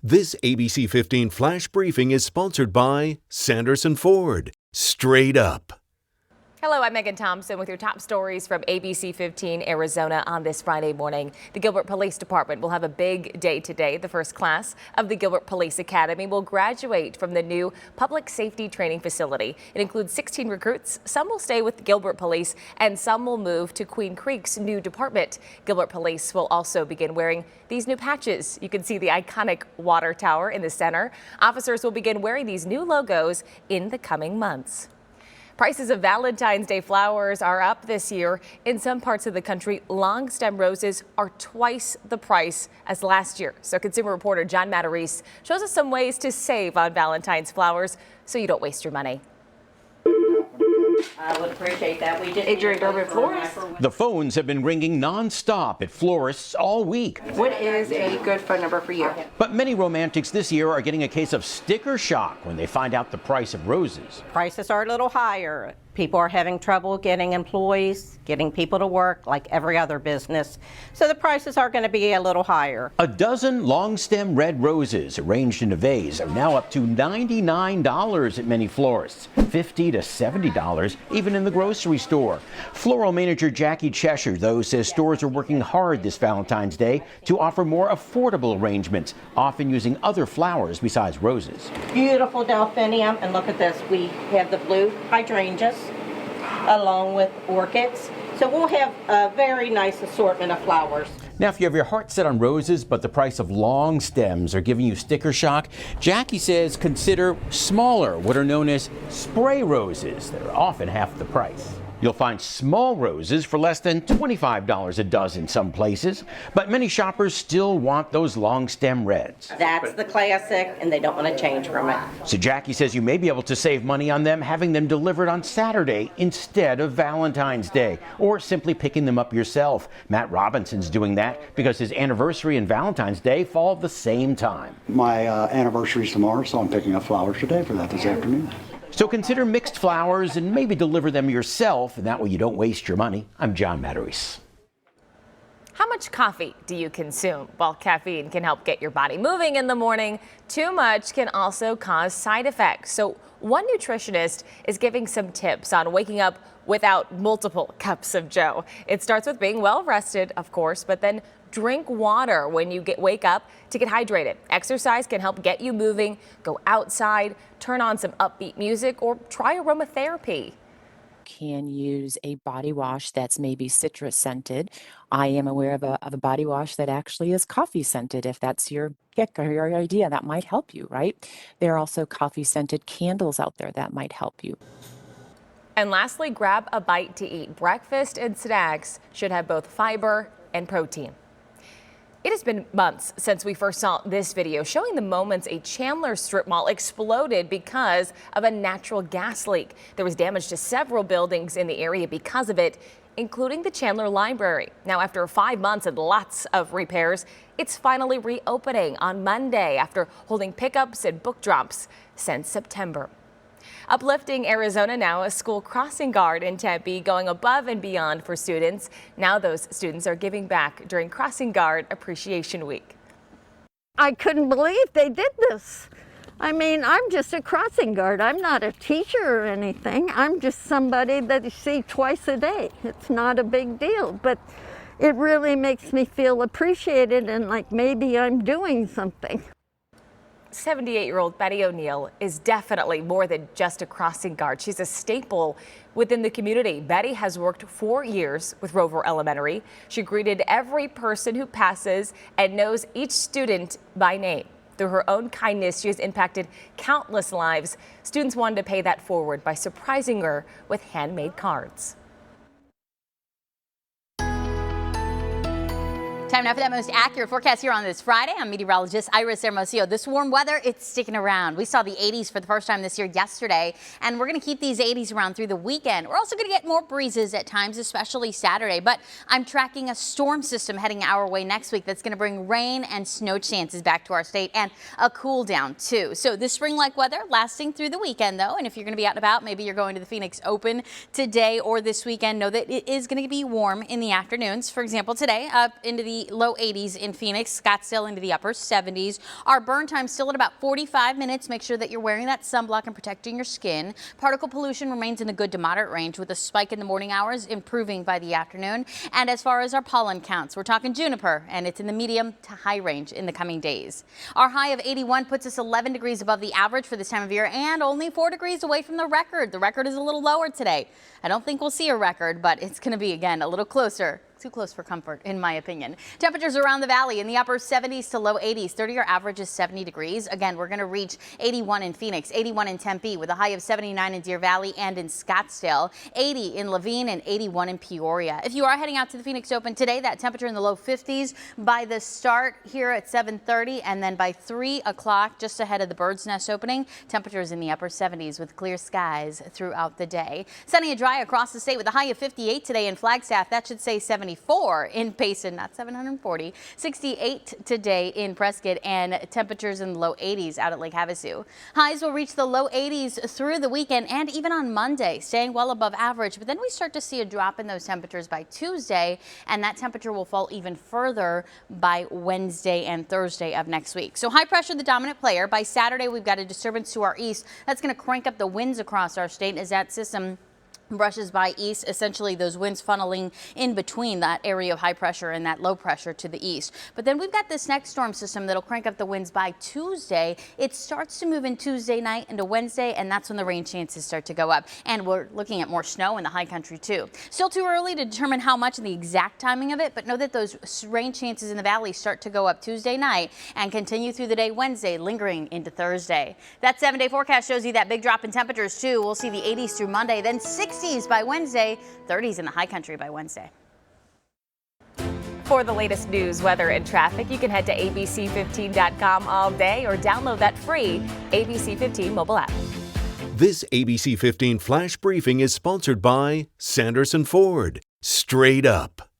This ABC 15 Flash Briefing is sponsored by Sanderson Ford. Straight up. Hello, I'm Megan Thompson with your top stories from ABC15 Arizona on this Friday morning. The Gilbert Police Department will have a big day today. The first class of the Gilbert Police Academy will graduate from the new public safety training facility. It includes 16 recruits. Some will stay with Gilbert Police and some will move to Queen Creek's new department. Gilbert Police will also begin wearing these new patches. You can see the iconic water tower in the center. Officers will begin wearing these new logos in the coming months. Prices of Valentine's Day flowers are up this year. In some parts of the country, long stem roses are twice the price as last year. So consumer reporter John Matarese shows us some ways to save on Valentine's flowers so you don't waste your money. I would appreciate that. We just Adrian Gilbert Florist. The phones have been ringing non-stop at florists all week. What is a good phone number for you? But many romantics this year are getting a case of sticker shock when they find out the price of roses. Prices are a little higher. People are having trouble getting employees, getting people to work like every other business. So the prices are going to be a little higher. A dozen long-stem red roses arranged in a vase are now up to $99 at many florists, $50 to $70 even in the grocery store. Floral manager Jackie Cheshire, though, says stores are working hard this Valentine's Day to offer more affordable arrangements, often using other flowers besides roses. Beautiful delphinium, and look at this. We have the blue hydrangeas along with orchids. So we'll have a very nice assortment of flowers. Now, if you have your heart set on roses, but the price of long stems are giving you sticker shock, Jackie says consider smaller, what are known as spray roses that are often half the price. You'll find small roses for less than $25 a dozen some places, but many shoppers still want those long stem reds. That's the classic, and they don't want to change from it. So Jackie says you may be able to save money on them having them delivered on Saturday instead of Valentine's Day, or simply picking them up yourself. Matt Robinson's doing that because his anniversary and Valentine's Day fall at the same time. My anniversary's tomorrow, so I'm picking up flowers today for that this afternoon. So consider mixed flowers and maybe deliver them yourself, and that way you don't waste your money. I'm John Matarese. How much coffee do you consume? While caffeine can help get your body moving in the morning, too much can also cause side effects. So one nutritionist is giving some tips on waking up without multiple cups of joe. It starts with being well rested, of course, but then drink water when you wake up to get hydrated. Exercise can help get you moving. Go outside, turn on some upbeat music, or try aromatherapy. Can use a body wash that's maybe citrus scented. I am aware of a body wash that actually is coffee scented. If that's your pick or your idea, that might help you, right? There are also coffee scented candles out there that might help you. And lastly, grab a bite to eat. Breakfast and snacks should have both fiber and protein. It has been months since we first saw this video showing the moments a Chandler strip mall exploded because of a natural gas leak. There was damage to several buildings in the area because of it, including the Chandler Library. Now, after 5 months and lots of repairs, it's finally reopening on Monday after holding pickups and book drops since September. Uplifting Arizona now, a school crossing guard in Tempe going above and beyond for students. Now those students are giving back during Crossing Guard Appreciation Week. I couldn't believe they did this. I mean, I'm just a crossing guard. I'm not a teacher or anything. I'm just somebody that you see twice a day. It's not a big deal, but it really makes me feel appreciated and like maybe I'm doing something. 78-year-old Betty O'Neill is definitely more than just a crossing guard. She's a staple within the community. Betty has worked 4 years with Rover Elementary. She greeted every person who passes and knows each student by name. Through her own kindness, she has impacted countless lives. Students wanted to pay that forward by surprising her with handmade cards. Time now for that most accurate forecast here on this Friday. I'm meteorologist Iris Hermosillo. This warm weather, it's sticking around. We saw the 80s for the first time this year yesterday, and we're going to keep these 80s around through the weekend. We're also going to get more breezes at times, especially Saturday, but I'm tracking a storm system heading our way next week that's going to bring rain and snow chances back to our state and a cool down too. So this spring-like weather lasting through the weekend though, and if you're going to be out and about, maybe you're going to the Phoenix Open today or this weekend, know that it is going to be warm in the afternoons. For example, today up into the the low 80s in Phoenix, Scottsdale into the upper 70s. Our burn time still at about 45 minutes. Make sure that you're wearing that sunblock and protecting your skin. Particle pollution remains in a good to moderate range with a spike in the morning hours, improving by the afternoon. And as far as our pollen counts, we're talking juniper, and it's in the medium to high range in the coming days. Our high of 81 puts us 11 degrees above the average for this time of year and only 4 degrees away from the record. The record is a little lower today. I don't think we'll see a record, but it's going to be, again, a little closer. Too close for comfort, in my opinion. Temperatures around the valley in the upper 70s to low 80s. 30-year average is 70 degrees. Again, we're going to reach 81 in Phoenix, 81 in Tempe with a high of 79 in Deer Valley and in Scottsdale, 80 in Laveen and 81 in Peoria. If you are heading out to the Phoenix Open today, that temperature in the low 50s by the start here at 7:30 and then by 3 o'clock just ahead of the Bird's Nest opening, temperatures in the upper 70s with clear skies throughout the day. Sunny and dry across the state with a high of 58 today in Flagstaff. That should say 74 in Payson, not 740. 68 today in Prescott and temperatures in the low 80s out at Lake Havasu. Highs will reach the low 80s through the weekend and even on Monday, staying well above average. But then we start to see a drop in those temperatures by Tuesday, and that temperature will fall even further by Wednesday and Thursday of next week. So high pressure, the dominant player. By Saturday, we've got a disturbance to our east. That's going to crank up the winds across our state as that system brushes by east, essentially those winds funneling in between that area of high pressure and that low pressure to the east. But then we've got this next storm system that'll crank up the winds by Tuesday. It starts to move in Tuesday night into Wednesday, and that's when the rain chances start to go up. And we're looking at more snow in the high country too. Still too early to determine how much and the exact timing of it, but know that those rain chances in the valley start to go up Tuesday night and continue through the day Wednesday, lingering into Thursday. That 7-day forecast shows you that big drop in temperatures too. We'll see the 80s through Monday, then 60s by Wednesday, 30s in the high country by Wednesday. For the latest news, weather, and traffic, you can head to ABC15.com all day or download that free ABC15 mobile app. This ABC 15 Flash Briefing is sponsored by Sanderson Ford. Straight up.